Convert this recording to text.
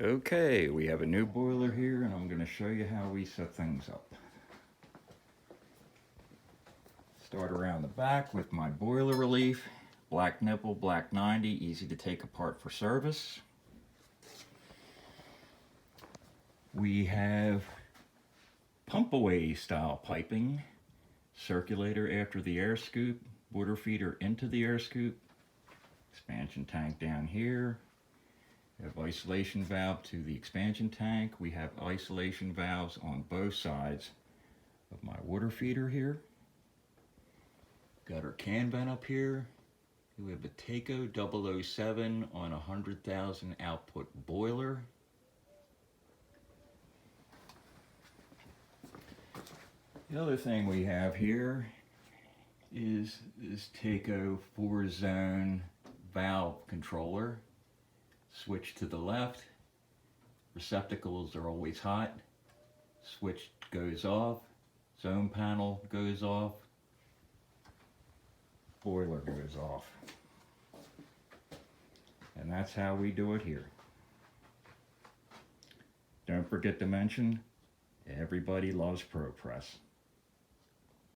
Okay, we have a new boiler here and I'm going to show you how we set things up. Start around the back with my boiler relief. Black nipple, black 90, easy to take apart for service. We have pump away style piping, circulator after the air scoop, water feeder into the air scoop, expansion tank down here. We have isolation valve to the expansion tank. We have isolation valves on both sides of my water feeder here. Got our can vent up here. We have a Taco 007 on a 100,000 output boiler. The other thing we have here is this Taco 4-zone valve controller. Switch to the left, receptacles are always hot, switch goes off, zone panel goes off, boiler goes off. And that's how we do it here. Don't forget to mention, everybody loves ProPress.